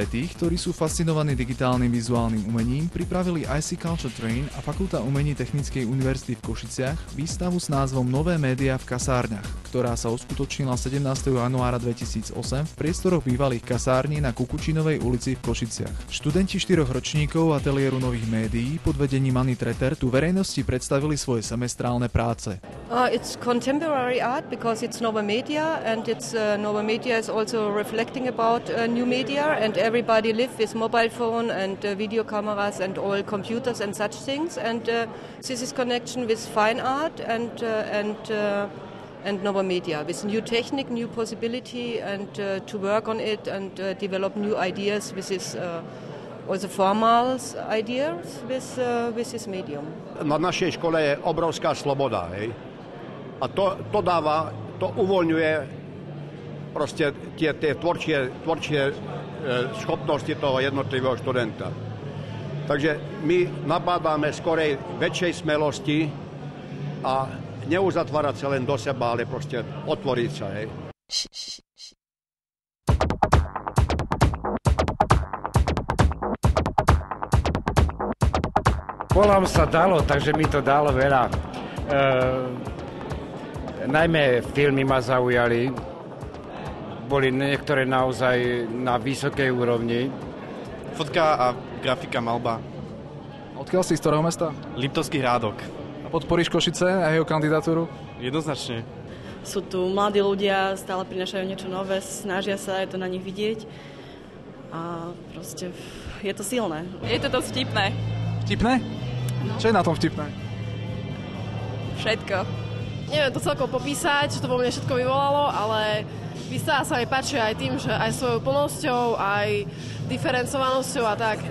Pre tých, ktorí sú fascinovaní digitálnym vizuálnym umením, pripravili IC Culture Train a Fakulta umení Technickej univerzity v Košiciach výstavu s názvom Nové médiá v kasárniach, ktorá sa uskutočnila 17. januára 2008 v priestoroch bývalých kasární na Kukučinovej ulici v Košiciach. Študenti 4 ročníkov ateliéru nových médií pod vedením Anny Treter tu verejnosti predstavili svoje semestrálne práce. It's contemporary art because it's Nové media and it's Nové media is also reflecting about new media and everybody live with mobile phone and video cameras and all computers and such things and this is connection with fine art and Nové media with new technique, new possibility and to work on it and develop new ideas with this also formal ideas with this medium. Na našej škole je obrovská sloboda, hej? A to uvoľňuje proste tie tvorčie schopnosti toho jednotlivého študenta. Takže my nabádáme skorej väčšej smelosti a neuzatvárať sa len do seba, ale proste otvoriť sa. Hej. Volám sa Dalo, takže mi to dalo veľa. Najmä filmy ma zaujali. Boli niektoré naozaj na vysokej úrovni. Fotka a grafika, malba. Odkiaľ si, z ktorého mesta? Liptovský Hrádok. A podporíš Košice a jeho kandidatúru? Jednoznačne. Sú tu mladí ľudia, stále prinášajú niečo nové, snažia sa, je to na nich vidieť. A proste je to silné. Je to dosť vtipné. Vtipné? No. Čo je na tom vtipné? Všetko. Neviem to celkom popísať, čo to vo mne všetko vyvolalo, ale výstava sa mi páči aj tým, že aj svojou plnosťou, aj diferencovanosťou a tak.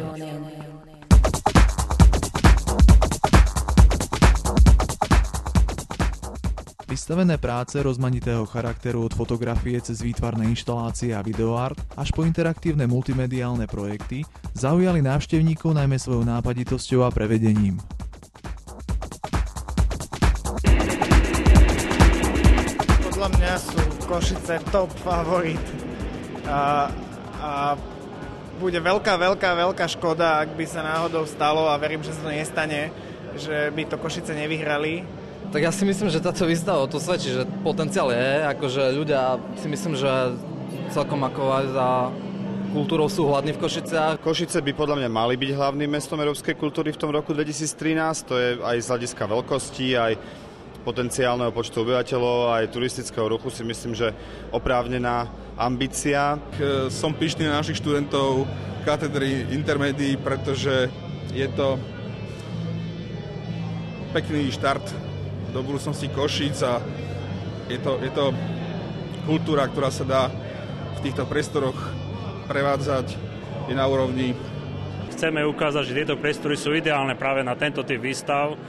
Vystavené práce rozmanitého charakteru od fotografie cez výtvarné inštalácie a videoart až po interaktívne multimediálne projekty zaujali návštevníkov najmä svojou nápaditosťou a prevedením. Podľa mňa sú Košice top favorit a bude veľká škoda, ak by sa náhodou stalo, a verím, že sa to nestane, že by to Košice nevyhrali. Tak ja si myslím, že táto výstava to svedčí, že potenciál je, akože ľudia si myslím, že celkom ako aj za kultúrou sú hladní v Košiciach. Košice by podľa mňa mali byť hlavným mestom európskej kultúry v tom roku 2013, to je aj z hľadiska veľkosti, aj potenciálneho počtu obyvateľov, aj turistického ruchu si myslím, že oprávnená ambícia. Som pyšný na našich študentov katedry intermédií, pretože je to pekný štart do budúcnosti Košíc a je to kultúra, ktorá sa dá v týchto priestoroch prevádzať, je na úrovni. Chceme ukázať, že tieto priestory sú ideálne práve na tento typ výstav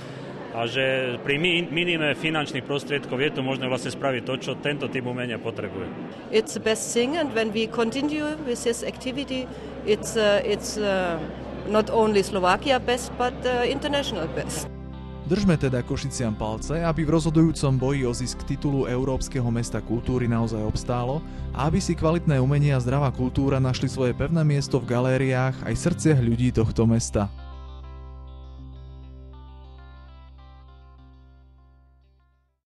a že pri minime finančných prostriedkov je tu možné vlastne spraviť to, čo tento typ umenia potrebuje. It's the best thing and when we continue with this activity, it's not only Slovakia best, but international best. Držme teda Košiciam palce, aby v rozhodujúcom boji o zisk titulu Európskeho mesta kultúry naozaj obstálo a aby si kvalitné umenie a zdravá kultúra našli svoje pevné miesto v galériách aj srdciach ľudí tohto mesta.